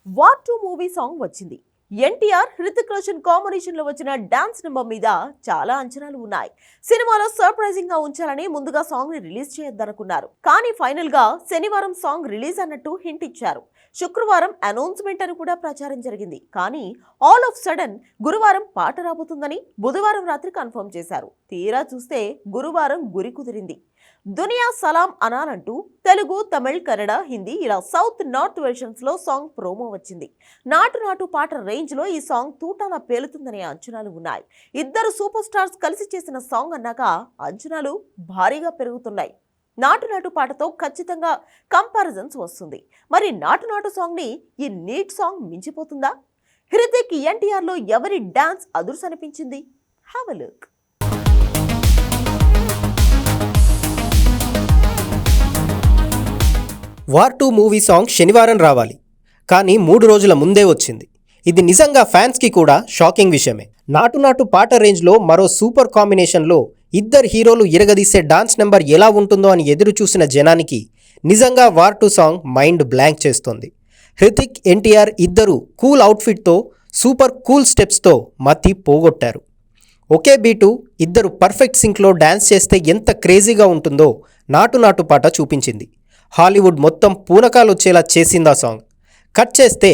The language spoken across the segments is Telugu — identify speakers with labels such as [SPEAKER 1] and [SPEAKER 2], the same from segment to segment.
[SPEAKER 1] వార్ 2 మూవీ సాంగ్ వచ్చింది. ఎన్టీఆర్ హృతిక్ రోషన్ కాంబినేషన్ లో వచ్చిన డాన్స్ నెంబర్ మీద చాలా అంచనాలు ఉన్నాయి. సినిమాలో సర్ప్రైజింగ్ గా ఉంచాలని ముందుగా సాంగ్ ని రిలీజ్ చేయొద్దనుకున్నారు. కానీ ఫైనల్ గా శనివారం సాంగ్ రిలీజ్ అన్నట్టు హింట్ ఇచ్చారు. శుక్రవారం అనౌన్స్మెంట్ అని కూడా ప్రచారం జరిగింది. కానీ ఆల్ ఆఫ్ సడన్ గురువారం పాట రాబోతుందని బుధవారం రాత్రి కన్ఫర్మ్ చేశారు. తీరా చూస్తే గురువారం గురి కుదిరింది. దునియా సలాం అనాలంటూ తెలుగు, తమిళ్, కన్నడ, హిందీ ఇలా సౌత్ నార్త్ వెర్షన్స్ లో సాంగ్ ప్రోమో వచ్చింది. నాటు నాటు పాట రేంజ్ లో ఈ సాంగ్ తూటాలా పేలుతుందనే అంచనాలు ఉన్నాయి. ఇద్దరు సూపర్ స్టార్స్ కలిసి చేసిన సాంగ్ అన్నాక అంచనాలు భారీగా పెరుగుతున్నాయి. నాటు నాటు పాటతో ఖచ్చితంగా కంపారిజన్స్ వస్తుంది. మరి నాటు నాటు సాంగ్ ని ఈ నీట్ సాంగ్ మించిపోతుందా? హృతిక్, ఎన్టీఆర్ లో ఎవరి డాన్స్ అదుర్స్ అనిపించింది? Have a look.
[SPEAKER 2] War 2 movie song శనివారం రావాలి, కానీ 3 రోజుల ముందే వచ్చింది. ఇది నిజంగా ఫ్యాన్స్కి కూడా షాకింగ్ విషయమే. నాటు నాటు పాట రేంజ్లో మరో సూపర్ కాంబినేషన్లో ఇద్దరు హీరోలు ఇరగదీసే డాన్స్ నెంబర్ ఎలా ఉంటుందో అని ఎదురు చూసిన జనానికి నిజంగా వార్ 2 సాంగ్ మైండ్ బ్లాంక్ చేస్తోంది. హృతిక్, ఎన్టీఆర్ ఇద్దరు కూల్ అవుట్ఫిట్తో, సూపర్ కూల్ స్టెప్స్తో మతి పోగొట్టారు. ఒకే బీటు, ఇద్దరు పర్ఫెక్ట్ సింక్లో డాన్స్ చేస్తే ఎంత క్రేజీగా ఉంటుందో నాటు నాటు పాట చూపించింది. హాలీవుడ్ మొత్తం పూనకాలొచ్చేలా చేసింది ఆ సాంగ్. కట్ చేస్తే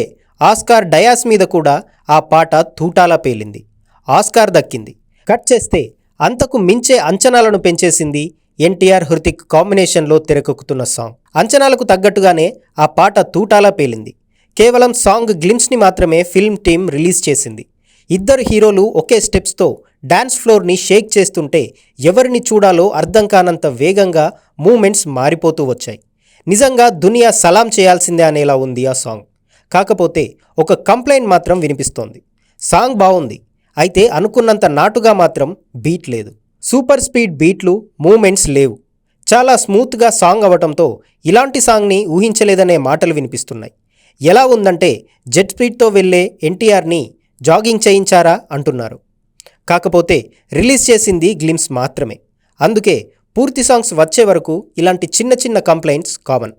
[SPEAKER 2] ఆస్కార్ డయాస్ మీద కూడా ఆ పాట తూటాలా పేలింది. ఆస్కార్ దక్కింది. కట్ చేస్తే అంతకు మించే అంచనాలను పెంచేసింది ఎన్టీఆర్, హృతిక్ కాంబినేషన్లో తెరకెక్కుతున్న సాంగ్. అంచనాలకు తగ్గట్టుగానే ఆ పాట తూటాలా పేలింది. కేవలం సాంగ్ గ్లిమ్స్ని మాత్రమే ఫిల్మ్ టీమ్ రిలీజ్ చేసింది. ఇద్దరు హీరోలు ఒకే స్టెప్స్తో డాన్స్ ఫ్లోర్ని షేక్ చేస్తుంటే ఎవరిని చూడాలో అర్థం కానంత వేగంగా మూమెంట్స్ మారిపోతూ వచ్చాయి. నిజంగా దునియా సలాం చేయాల్సిందే అనేలా ఉంది ఆ సాంగ్. కాకపోతే ఒక కంప్లైంట్ మాత్రం వినిపిస్తోంది. సాంగ్ బాగుంది, అయితే అనుకున్నంత నాటుగా మాత్రం బీట్ లేదు. సూపర్ స్పీడ్ బీట్లు, మూమెంట్స్ లేవు. చాలా స్మూత్గా సాంగ్ అవ్వటంతో ఇలాంటి సాంగ్ని ఊహించలేదనే మాటలు వినిపిస్తున్నాయి. ఎలా ఉందంటే జెట్ స్పీడ్తో వెళ్ళే ఎన్టీఆర్ని జాగింగ్ చేయించారా అంటున్నారు. కాకపోతే రిలీజ్ చేసింది గ్లిమ్స్ మాత్రమే. అందుకే పూర్తి సాంగ్స్ వచ్చే వరకు ఇలాంటి చిన్న చిన్న కంప్లైంట్స్ కామన్.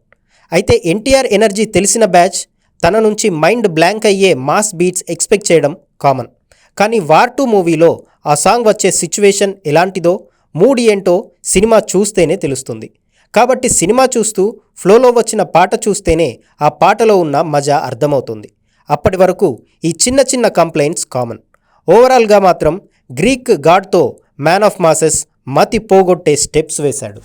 [SPEAKER 2] అయితే ఎన్టీఆర్ ఎనర్జీ తెలిసిన బ్యాచ్ తన నుంచి మైండ్ బ్లాంక్ అయ్యే మాస్ బీట్స్ ఎక్స్పెక్ట్ చేయడం కామన్. కానీ వార్ 2 మూవీలో ఆ సాంగ్ వచ్చే సిచ్యువేషన్ ఎలాంటిదో, మూడ్ ఏంటో సినిమా చూస్తేనే తెలుస్తుంది. కాబట్టి సినిమా చూస్తూ ఫ్లోలో వచ్చిన పాట చూస్తేనే ఆ పాటలో ఉన్న మజా అర్థమవుతుంది. అప్పటి వరకు ఈ చిన్న చిన్న కంప్లైంట్స్ కామన్. ఓవరాల్గా మాత్రం గ్రీక్ గాడ్తో మ్యాన్ ఆఫ్ మాసెస్ మతి పోగొట్టే స్టెప్స్ వేశాడు.